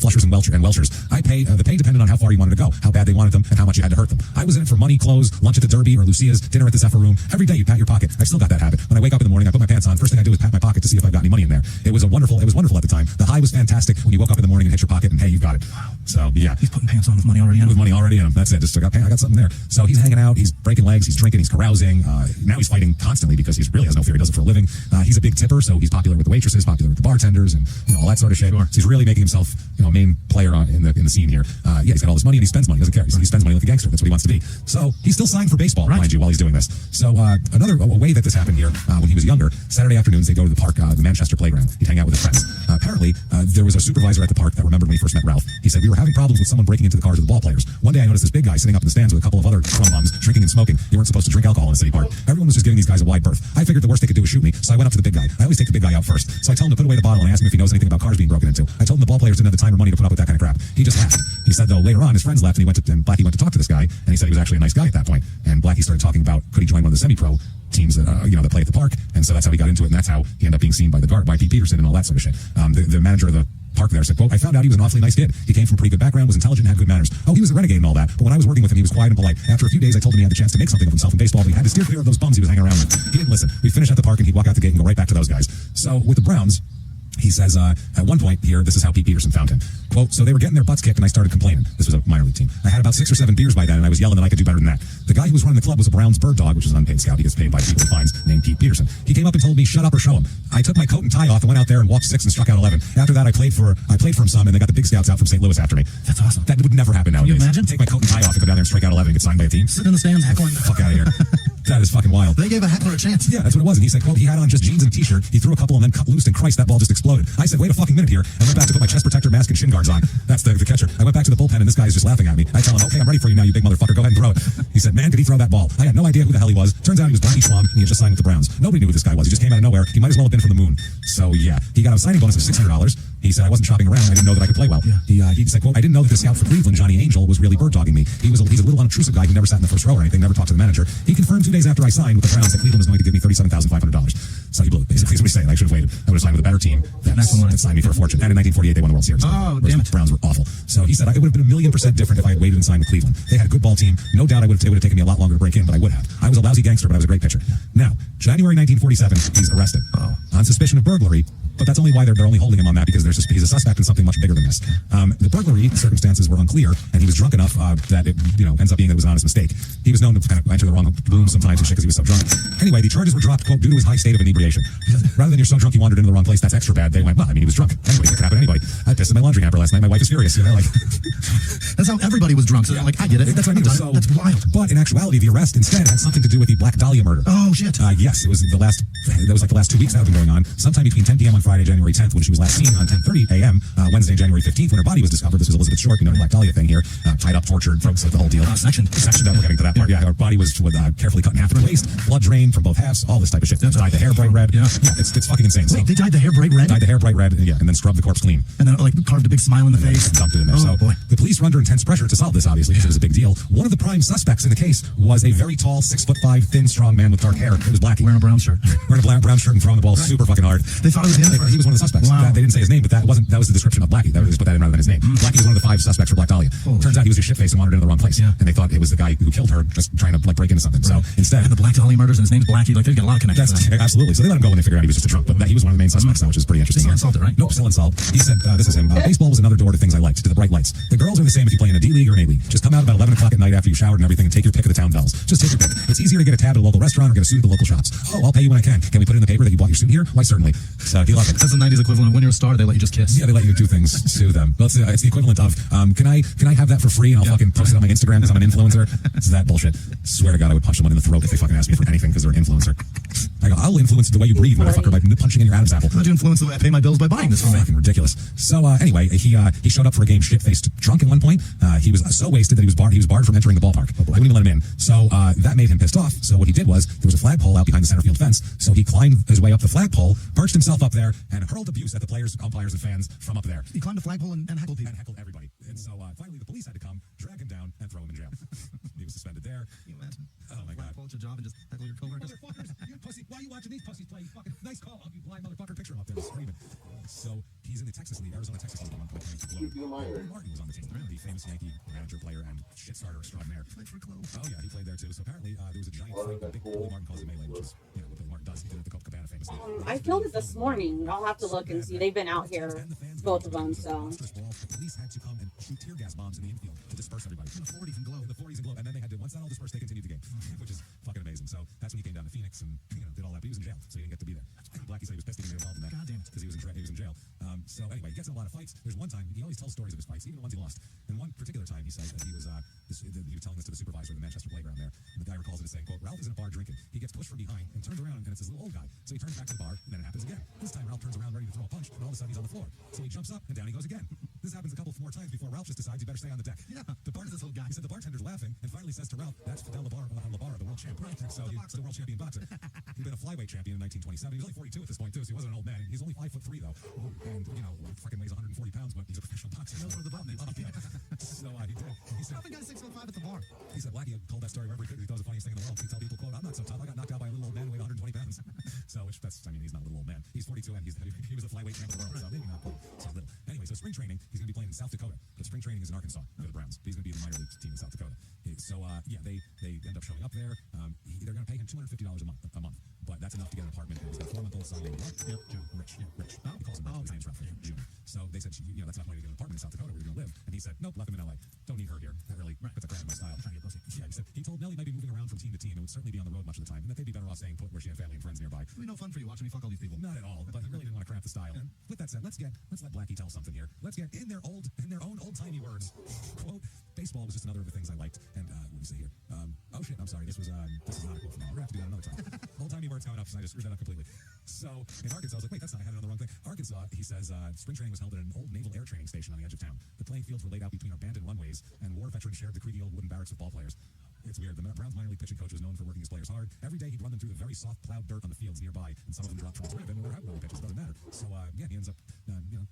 flushers and welshers. I pay, the pay depended on how far you wanted to go, how bad they wanted them, and how much you had to hurt them. I was in it for money, clothes, lunch at the Derby or Lucia's, dinner at the Zephyr Room. Every day you pat your pocket. I've still got that habit. When I wake up in the morning, I put my pants on. First thing I do is pat my pocket to see if I've got any money in there. It was wonderful at the time. The high was fantastic when you woke up in the morning and hit your pocket and hey, you've got it. Wow. So yeah. He's putting pants on with money already in him. With money already in him. That's it. Just I got something there. So he's hanging out, he's breaking legs, he's drinking, he's carousing. Now he's fighting constantly because he really has no fear. He does it for a living. He's a big tipper, so he's popular with the waitresses, popular with the bartenders, and all that sort of shit. Sure. So he's really making himself a main player in the scene here. Yeah, he's got all this money and he spends money. He doesn't care. He spends money like a gangster. That's what he wants to be. So he's still signed for baseball, mind you, while he's doing this. So another way that this happened here, when he was younger, Saturday afternoons they go to the park, the Manchester playground. He'd hang out with his friends. Apparently, there was a supervisor at the park that remembered when he first met Ralph. He said, we were having problems with someone breaking into the cars of the ball players. One day I noticed this big guy sitting up in the stands with a couple of other bums, drinking and smoking. You weren't supposed to drink alcohol in a city park. Everyone was just giving these guys a wide berth. I figured the worst they could do was shoot me, so I went up to the big guy. I always take the big guy out first. So I told him to put away the bottle and I asked him if he knows anything about cars being broken into. I told him the ball players didn't have the time or money to put up with that kind of crap. He just laughed. He said, though, later on his friends left and Blackie went to talk to this guy, and he said he was actually a nice guy at that point. And Blackie started talking about could he join one of the semi-pro teams that that play at the park, and so that's how he got into it, and that's how he ended up being seen by Pete Peterson and all that sort of shit. The manager of the park there said, quote, I found out he was an awfully nice kid. He came from a pretty good background, was intelligent, had good manners. Oh, he was a renegade and all that, but when I was working with him, he was quiet and polite. After a few days, I told him he had the chance to make something of himself in baseball, but he had to steer clear of those bums he was hanging around with. He didn't listen. We'd finish at the park and he'd walk out the gate and go right back to those guys. So with the Browns, he says, at one point here, this is how Pete Peterson found him. Quote, so they were getting their butts kicked and I started complaining. This was a minor league team. I had about 6 or 7 beers by then and I was yelling that I could do better than that. The guy who was running the club was a Browns bird dog, which is an unpaid scout. He gets paid by people he finds, named Pete Peterson. He came up and told me, shut up or show him. I took my coat and tie off and went out there and walked 6 and struck out 11. After that, I played for him some and they got the big scouts out from St. Louis after me. That's awesome. That would never happen nowadays. Can you imagine? Take my coat and tie off and go down there and strike out 11 and get signed by a team. Sit in the stands heckling. Fuck out of here. That is fucking wild. They gave a heckler a chance. Yeah, that's what it was. And he said, quote, he had on just jeans and a t-shirt. He threw a couple and then cut loose and Christ, that ball just exploded. I said, wait a fucking minute here. And went back to put my chest protector, mask, and shin guards on. That's the catcher. I went back to the bullpen and this guy is just laughing at me. I tell him, okay, I'm ready for you now, you big motherfucker. Go ahead and throw it. He said, man, could he throw that ball? I had no idea who the hell he was. Turns out he was Blackie Schwab and he had just signed with the Browns. Nobody knew who this guy was. He just came out of nowhere. He might as well have been from the moon. So yeah, he got a signing bonus of $600. He said, I wasn't shopping around. I didn't know that I could play well. Yeah. He said, quote, I didn't know that the scout for Cleveland, Johnny Angel, was really bird dogging me. He's a little unobtrusive guy who never sat in the first row or anything, never talked to the manager. He confirmed 2 days after I signed with the Browns that Cleveland was going to give me $37,500. So he blew it, basically, is what he's saying. I should have waited. I would have signed with a better team that signed me for a fortune. And in 1948, they won the World Series. Oh, damn it. The Browns were awful. So he said, it would have been 1,000,000% different if I had waited and signed with Cleveland. They had a good ball team. No doubt it would have taken me a lot longer to break in, but I would have. I was a lousy gangster, but I was a great pitcher. Now, January 1947, he's arrested on suspicion of burglary. But that's only why they're only holding him on that, because he's a suspect in something much bigger than this. The burglary circumstances were unclear, and he was drunk enough that it ends up being that it was an honest mistake. He was known to kind of enter the wrong room sometimes and shit because he was so drunk. Anyway, the charges were dropped, quote, due to his high state of inebriation. Rather than you're so drunk you wandered into the wrong place, that's extra bad. They went, well, I mean, he was drunk. Anyway, that could happen to anybody. I pissed in my laundry hamper last night. My wife is furious. That's how everybody was drunk. So they're like, I get it. That's what I mean. So, that's wild. But in actuality, the arrest instead had something to do with the Black Dahlia murder. Oh shit. Yes, it was the last 2 weeks that had been going on. Sometime between 10 p.m. on Friday, January 10th, when she was last seen on 10:30 a.m. Wednesday, January 15th, when her body was discovered. This was Elizabeth Short, the Black Dahlia thing here, tied up, tortured, folks, the whole deal. Sectioned up. We're getting to that part. Yeah, her body was carefully cut in half at her waist, blood drained from both halves, all this type of shit. Dyed the hair bright red. Yeah, it's fucking insane. Wait, they dyed the hair bright red? Dyed the hair bright red, yeah, and then scrubbed the corpse clean. And then carved a big smile in the face. And dumped it in there. Oh, boy. The police were under intense pressure to solve this, obviously, because it was a big deal. One of the prime suspects in the case was a very tall, 6'5", thin, strong man with dark hair. It was Blackie. Wearing a brown shirt. Wearing a brown shirt and throwing the ball super fucking hard. They thought it was him? He was one of the suspects. Wow. They didn't say his name, but that was the description of Blackie. They just put that in rather than his name. Blackie was one of the 5 suspects for Black Dahlia. Turns out he was just shit-faced and wandered into the wrong place. Yeah. And they thought it was the guy who killed her just trying to break into something. Right. So instead... And the Black Dahlia murders and his name's Blackie. They get a lot of connections. Absolutely. So they let him go when they figured out he was just a drunk. But he was one of the main suspects now, which is pretty interesting. Still insulted, right? Nope, still insult. He said, this is him. Baseball was another door to things I liked, to the bright lights. The girls are the same if you play in a D-League or an A-League. Just come out about 11 o'clock at night after you showered and everything and take your pick of the town bells. Just take your pick. It's easier to get a tab at a local restaurant or get a suit at the local shops. Oh, I'll pay you when I can. Can we put it in the paper that you bought your suit here? Why, certainly. So he loved it. That's the 90s equivalent of when you're a star, they let you just kiss. Yeah, they let you do things to them. Well, it's the equivalent of, can I have that for free and I'll fucking post it on my Instagram because I'm an influencer? It's that bullshit. Swear to God, I would punch someone in the throat if they fucking asked me for anything because they're an influencer. I go, I'll influence the way you breathe, motherfucker, by punching in your Adam's apple. How'd you influence the way I pay my bills by buying this from me? Fucking ridiculous. So anyway, he showed up for a game shit-faced drunk at one point. He was so wasted that he was barred from entering the ballpark. I wouldn't even let him in. So that made him pissed off. So what he did was, there was a flagpole out behind the center field fence. So he climbed his way up the flagpole, perched himself up there, and hurled abuse at the players, umpires, and fans from up there. He climbed the flagpole and heckled people. And heckled everybody. And so finally the police had to come, drag him down, and throw him in jail. He was suspended there. Can you imagine? Oh my God. Pull at your job and just heckle your coworkers. Motherfuckers, you pussy, why are you watching these pussies play? You fucking nice call, you blind motherfucker. Picture him up there screaming. So he He's in the Texas League, Arizona Texas League, with the Globe. Billy Martin was on the team, the famous Yankee manager, player, and shit starter extraordinaire. Played for Globe. Oh yeah, he played there too. So apparently there was a giant fight, a big Billy Martin calls it melee, which is what Billy Martin does. He did it at the Copacabana famously. I filmed it this morning. I'll have to look and see. They've been out here, both of them. So the police had to come and shoot tear gas bombs in the infield to disperse everybody. In the 40s and Globe. In the 40s and Globe, and then they had to, once that all dispersed, they continued the game, which is fucking amazing. So that's when he came down to Phoenix and did all that. But he was in jail, so he didn't get to be there. Blackie said he was pissed he didn't get involved in that. God damn it. Because he was in jail. So anyway, he gets in a lot of fights. There's one time he always tells stories of his fights, even the ones he lost. And one particular time he said that he was telling this to the supervisor of the Manchester playground there, and the guy recalls it as saying, "Quote: Ralph is in a bar drinking. He gets pushed from behind and turns around, and it's this little old guy. So he turns back to the bar, and then it happens again. This time Ralph turns around ready to throw a punch, and all of a sudden he's on the floor. So he jumps up, and down he goes again. This happens a couple more times before Ralph just decides he better stay on the deck. Yeah, the bar, this old guy. He said the bartender's laughing, and finally says to Ralph, "That's Fidel Labarra, the world champ." Right. So he's the world champion boxer. He'd been a flyweight champion in 1927. He was only 42 at this point too, so he wasn't an old man. He's only 5'3" though, and fucking weighs 140 pounds, but he's a professional boxer. He knows where the button is. So he did. He said, I think I 6'5" at the bar. He said Blackie told that story wherever he could. He thought it was the funniest thing in the world. He tell people, "Quote: I'm not so tough. I got knocked out by a little old man who weighed 120 pounds." So he's not a little old man. He's 42 and he was a flyweight champ of the world. So maybe not so little. Anyway, so spring training, he's going to be playing in South Dakota. But spring training is in Arkansas for the Browns. He's going to be in the minor league team in South Dakota. So they end up showing up there. They're going to pay him $250 a month. But that's enough to get an apartment. He's got a 4-month-old son named Rich. Oh, he calls him Rich. His name's Ralph Jr. So they said, that's enough money to get an apartment in South Dakota where you're going to live. And he said, nope, left him in LA. Don't need her here. That really puts a crack in my style. Yeah, he said he told Nellie might be moving around from team to team and would certainly be on the road much of the time, and that they'd be better off staying put where she had family and friends nearby. It'd be no fun for you watching me fuck all these people. Not at all, but he really didn't want to cramp the style. And with that said, let's let Blackie tell something here. Let's get in their own old-timey words. Quote: baseball was just another of the things I liked. And what do you say here? Oh shit, I'm sorry. This is not a quote from all. We're going to have to do that another time. Old-timey words coming up, so I just screwed that up completely. So in Arkansas, I was like, wait, I had it on the wrong thing. Arkansas, he says, spring training was held at an old naval air training station on the edge of town. The playing fields were laid out between abandoned runways, and war veterans shared the creaky old wooden barracks with ball players. It's weird. The Browns minor league pitching coach was known for working his players hard. Every day he'd run them through the very soft plowed dirt on the fields nearby, and some of them dropped from his rib, and they're out pitches. It doesn't matter. So he ends up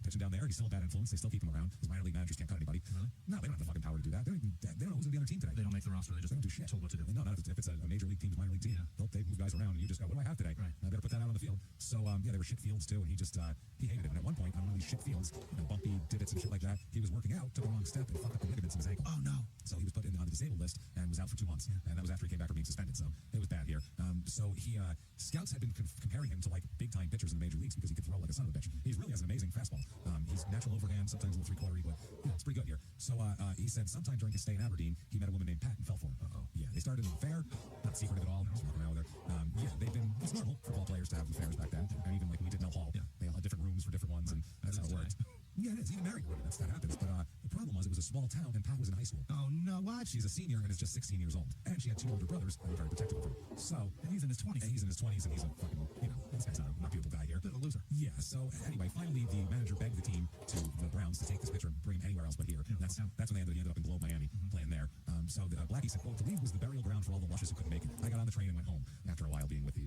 pitching down there. He's still a bad influence. They still keep him around. His minor league managers can't cut anybody. Really? No, they don't have the fucking power to do that. They don't know who's going to be on their team today. They don't make the roster. They just don't do shit. Told what to do. No, not if it's a major league team, minor league team. Yeah. They move guys around, and you just go, what do I have today? Right. I better put that out on the field. So they were shit fields too, and he just he hated it. And at one point on one of these shit fields, bumpy divots and shit like that, he was working out, took a wrong step, and fucked up the ligaments in his ankle. Oh no. So he was put on the disabled list and was out for 2 months. Yeah. And that was after he came back from being suspended. So it was bad here. So he scouts had been comparing him to like big time pitchers in the major leagues because he could throw like a son of a bitch. He really has an amazing fastball. He's natural overhand, sometimes a little 3/4, but it's pretty good here. So he said sometime during his stay in Aberdeen, he met a woman named Pat and fell for her. Yeah, they started an affair, not secretive at all. Just walking around with her. It's normal for ball players to have affairs back then. And even like when we did Mel Hall, they all had different rooms for different ones, and that's how it worked. Yeah, it is. Even married women, that happens. But the problem was it was a small town, and Pat was in high school. Oh no, what? She's a senior and is just 16 years old, and she had 2 older brothers that were very protective of her. So, and he's in his 20s. And he's a fucking, this guy's not a beautiful guy here. Bit of a loser. Yeah. So anyway, finally the manager begged the team, the Browns, to take this pitcher and bring him anywhere else but here. Yeah, that's when he ended up in Globe, Miami, playing there. So Blackie said, quote: the league was the burial ground for all the lushes who couldn't make it. I got on the train and went home after a while being with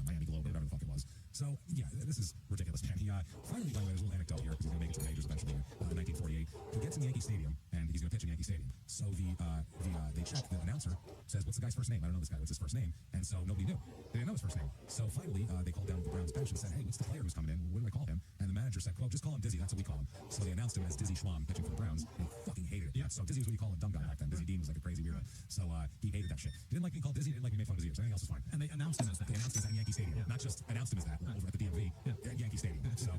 Miami Globe or whatever the fuck it was. So yeah, this is ridiculous, man. He finally, by the way, there's a little anecdote here because he's going to make it to the majors eventually in 1948. He gets in Yankee Stadium and he's going to pitch in Yankee Stadium. So they check. The announcer says, "What's the guy's first name?" I don't know this guy. What's his first name? And so nobody knew. They didn't know his first name. So finally, they called down to the Browns bench and said, "Hey, what's the player who's coming in? What do I call him?" And the manager said, "Quote: just call him Dizzy. That's what we call him." So they announced him as Dizzy Schwam, pitching for the Browns. And he fucking hated it. Yeah. So Dizzy was what you call a dumb guy back then. Dizzy Dean was like a crazy weirdo. So he hated that shit. He didn't like being called Dizzy. He didn't like being made fun of his ears. Anything else was fine. And they announced him as that. They announced him as that in Yankee Stadium. Not just announced him as that over at the DMV at Yankee Stadium. So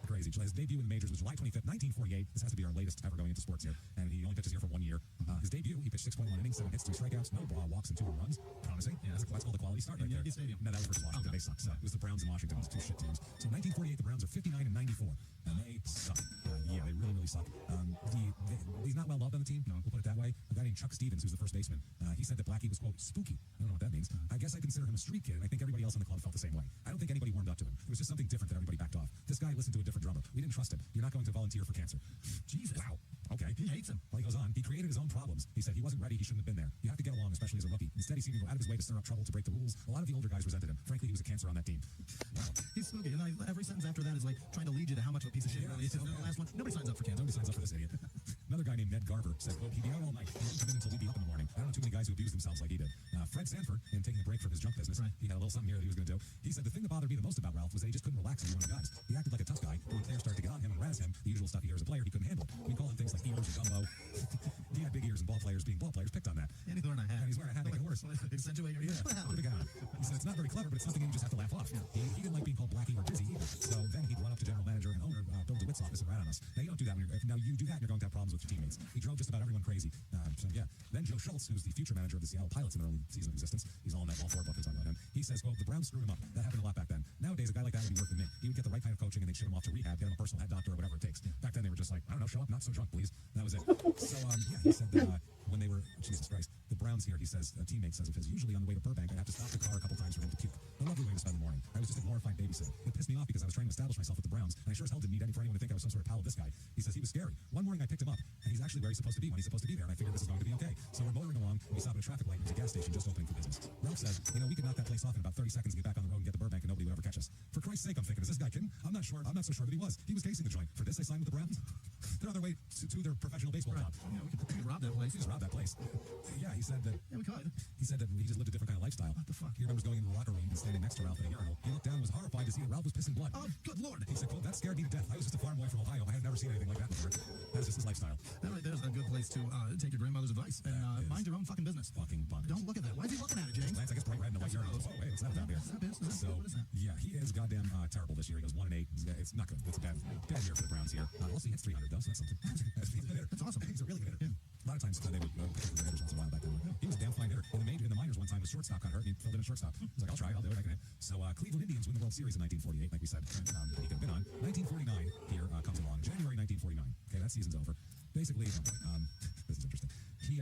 crazy. His debut in the majors was July 25th, 1948. This has to be our latest ever going into sports here. And he only pitches here for 1 year. His debut, he pitched 6.1 innings, 7 hits, 3 strikeouts, no walks, and 2 home runs. Promising. Yeah, that's called a quality start right there. Yankee Stadium. No, that was versus Washington. They suck. So it was the Browns and Washington. It was 2 shit teams. So 1948, the Browns are 59 and 94. And they suck. Yeah, they really, really suck. He's not well loved on the team. No, we'll put it that way. A guy named Chuck Stevens, who's the first baseman, he said that Blackie was, quote, spooky. I don't know what that means. I guess I consider him a street kid, and I think everybody else in the club felt the same way. I don't think anybody warmed up to him. It was just something different that everybody backed off. This guy listened to a different drummer. We didn't trust him. You're not going to volunteer for cancer. Jesus. Wow. Okay. He hates him. Well, he goes on. He created his own problems. He said he wasn't ready. He shouldn't have been there. You have to get along, especially as a rookie. Instead, he seemed to go out of his way to stir up trouble, to break the rules. A lot of the older guys resented him. Frankly, he was a cancer on that team. Wow. He's spooky. And then every sentence after that is like trying to lead you to how much of a piece of shit really is. The last one. Nobody signs up for cancer. Nobody signs up for this idiot. Another guy guy named Ned Garver said, quote, he'd be out all night. He wouldn't come in until we'd be up in the morning. I don't know too many guys who abuse themselves like he did. Fred Sanford, in taking a break from his junk business, he had a little something here that he was going to do. He said, the thing that bothered me the most about Ralph was that he just couldn't relax as one of the guys. He acted like a tough guy, but when players started to get on him and razz him, the usual stuff he hears as a player, he couldn't handle. We'd call him things like ears and gumbo. He had big ears, and ball players, being ball players, picked on that. And he's wearing a hat. And he's wearing a hat like a horse. Accentuate your ears. Big hat. He said, it's not very clever, but it's something you just have to laugh off. He didn't like being called Blackie or Dizzy either. So then he'd run up to general manager and owner Bill DeWitt's office and rat on us. Now you don't do that when now you do that and you're going to have problems with your teammates. He drove just about everyone crazy. So yeah. Then Joe Schultz, who's the future manager of the Seattle Pilots in their early season of existence, he's all in that ball 4 book and talking about him. He says, well, the Browns screwed him up. That happened a lot back then. Nowadays, a guy like that would be working me. He would get the right kind of coaching and they'd ship him off to rehab, get him a personal head doctor or whatever it takes. Back then they were just like, I don't know, show up, not so drunk, please. That was it. So yeah, he said that when they were, Jesus Christ, the Browns here, he says, a teammate says of his, usually on the way to Burbank, I'd have to stop the car a couple times for him to puke. A lovely way to spend the morning. I was just a glorified babysitter. It pissed me off because I was trying to establish myself with the Browns, and I sure as hell didn't need for anyone to think I was some sort of pal of this guy. He says he was scary. One morning I picked him up, and he's actually where he's supposed to be when he's supposed to be there, and I figured this is going to be okay. So we're motoring along, and we stop at a traffic light, and there's a gas station just opening for business. Ralph says, you know, we could knock that place off in about 30 seconds and get back on the road and get to Burbank, and nobody would ever catch us. For Christ's sake, I'm thinking, is this guy kidding? I'm not sure. I'm not so sure that he was. He was casing the joint. For this, they signed with the Browns. They're on their way to their professional baseball job. Yeah, we could rob that place. He just robbed that place. Yeah, he said that. Yeah, we could. He said that he just lived a different kind of lifestyle. What the fuck? He remembers going into the locker room and standing next to Ralph in a urinal. He looked down and was horrified to see that Ralph was pissing blood. Oh, good lord. He said, quote, that scared me to death. I was just a farm boy from Ohio. I had never seen anything like that before. That's just his lifestyle. That right there's a good place to take your grandmother's advice and mind your own fucking business. Fucking bonkers. Don't look at that. Why is he looking at it, James? Glance, I guess, bright red and a white urinal. Oh, wait, what's that down here? So, yeah, he is goddamn terrible this year. He goes 1-8. It's not good. It's a bad year for the Browns here. Also, he hits 300, though, so that's something. That's awesome. He's a really good hitter. A lot of times they would pick the hitters once in a while back then. He was a damn fine hitter. In the minors one time, his shortstop got hurt and he filled in a shortstop. He's like, I'll try, I'll do it, I can hit. So Cleveland Indians win the World Series in 1948, like we said. He could have been on. 1949 here comes along. January 1949. Okay, that season's over. Basically, this is interesting. He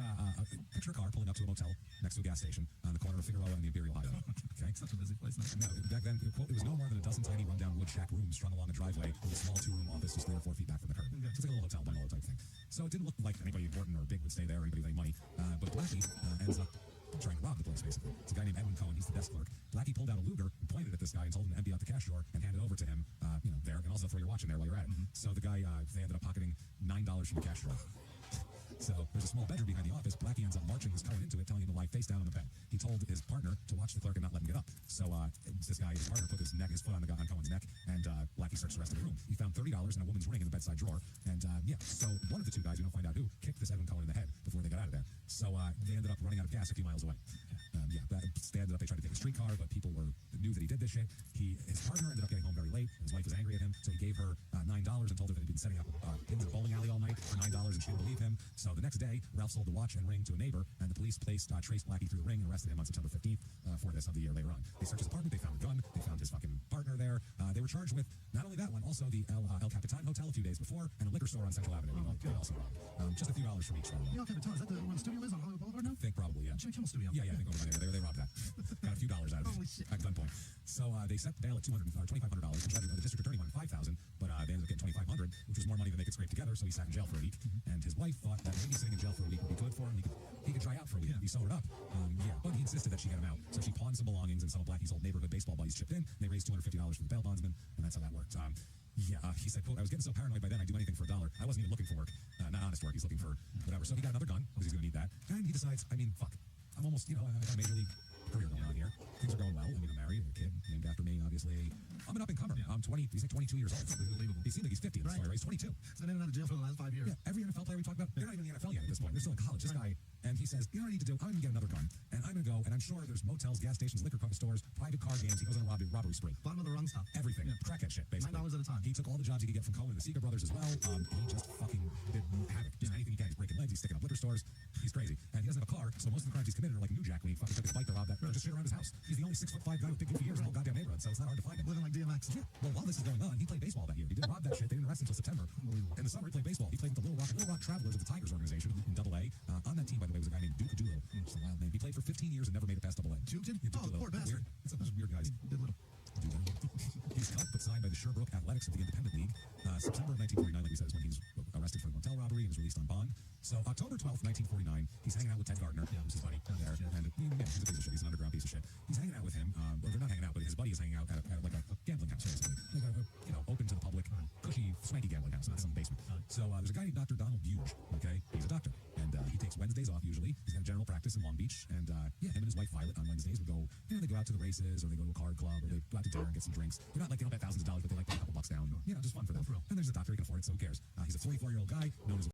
picture a car pulling up to a motel next to a gas station on the corner of Figueroa and the Imperial Highway. Okay, such a busy place. No, back then, quote, it was no more than a dozen tiny rundown wood shack rooms strung along a driveway with a small 2-room office just 3 or 4 feet back from the curb. So it's like a little hotel bungalow type thing. So it didn't look like anybody important or big would stay there, or anybody with any money. But Blackie ends up trying to rob the place, basically. It's a guy named Edwin Cohen. He's the desk clerk. Blackie pulled out a Luger and pointed at this guy and told him to empty out the cash drawer and hand it over to him, there, and also throw your watch in there while you're at it. So the guy, they ended up pocketing $9 from the cash drawer. So there's a small bedroom behind the office. Blackie ends up marching this Cohen into it, telling him to lie face down on the bed. He told his partner to watch the clerk and not let him get up. So this guy, his partner, put his foot on Cohen's neck, and Blackie searched the rest of the room. He found $30 and a woman's ring in the bedside drawer. And so one of the 2 guys, we don't find out who, kicked this Edwin Cohen in the head before they got out of there. So they ended up running out of gas a few miles away. They tried to take a streetcar, but people knew that he did this shit. His partner ended up getting home very late, and his wife was angry at him, so he gave her $9 and told her that he'd been setting up pins in a bowling alley all night for $9, and she didn't believe him. So the next day, Ralph sold the watch and ring to a neighbor, and the police traced Blackie through the ring and arrested him on September 15th for this of the year later on. They searched his apartment, they found a gun, they found his fucking partner there. They were charged with not only that one, also the El Capitan Hotel a few days before, and a liquor store on Central Avenue. They also robbed. Just a few dollars from each. The El Capitan, is that where the studio is on Hollywood Boulevard now? I think probably, yeah. Jimmy Kimmel Studio. Yeah, I think over there. They robbed that. Got a few dollars out of it. Holy shit. At gunpoint. So they set the bail at $2,500. The district attorney wanted $5,000, but they ended up getting $2,500, which was more money than they could scrape together. So he sat in jail for a week, and his wife thought that maybe sitting in jail for a week would be good for him. He could dry out for a week. He sobered up. But he insisted that she get him out. So she pawned some belongings, and some of Blackie's old neighborhood baseball buddies chipped in. They raised $250 from the bail bondsman, and that's how that worked. He said, quote, I was getting so paranoid by then I'd do anything for $1. I wasn't even looking for work. Not honest work. He's looking for whatever. So he got another gun because he's going to need that. And he decides, fuck. I'm almost, I got a major league career going on here. Things are going well. I'm married, a kid named after me, obviously. I'm an up-and-comer. I'm 20. He's like 22 years old. Unbelievable. He seemed like he's 50 in the story, right? He's 22. He's been in and out of jail for the last 5 years. Yeah, every NFL player we talk about, they're not even in the NFL yet at this point. They're still in college. This guy, and he says, you know what I need to do? I'm going to get another gun, and I'm going to go, and I'm sure there's motels, gas stations, liquor stores, private car games. He goes on a robbery spree. Bottom of the rung stuff. Everything. Yeah. Crackhead shit, basically. $9 at a time. He took all the jobs he could get from Cohen and the Seeger brothers as well. He just fucking did havoc. Just anything he can. He's breaking legs. He's sticking up liquor stores. He's crazy. And he doesn't have a car, so most of the crimes he's committed are like New Jack when he fucking took his bike to rob that. Just shit around his house. He's the only 6'5" guy with big goofy ears in the whole goddamn neighborhood, so it's not hard to find him. Living like DMX. Yeah. Well, while this is going on, he played baseball that year. He didn't rob that shit. They didn't arrest him until September. In the summer, he played baseball. He played with the Little Rock Travelers of the Tigers organization in Double-A. On that team, by the way, was a guy named Duke Adulo. It's a wild name. He played for 15 years and never made it past Double-A. Duke did? Yeah, Poor bastard. It's weird guys. He's cut but signed by the Sherbrooke Athletics of the Independent League. September of 1949, like we said, is when he's arrested for the motel robbery and is released on bond. So October 12th, 1949, he's hanging out with Ted Gardner, who's his buddy there. And he's a piece of shit. He's an underground piece of shit. He's hanging out with him. Well, they're not hanging out, but his buddy is hanging out at like a gambling house, basically. Like open to the public, cushy, swanky gambling house, not some basement. So there's a guy named Dr. Donald Buge, okay? general practice in Long Beach. And yeah, him and his wife Violet on Wednesdays would go, they go out to the races, or they go to a card club, or they go out to dinner and get some drinks. They're not like, they don't bet thousands of dollars, but they like put a couple bucks down. Just fun for them. And there's a doctor, he can afford it, so who cares? He's a 44-year-old guy known as a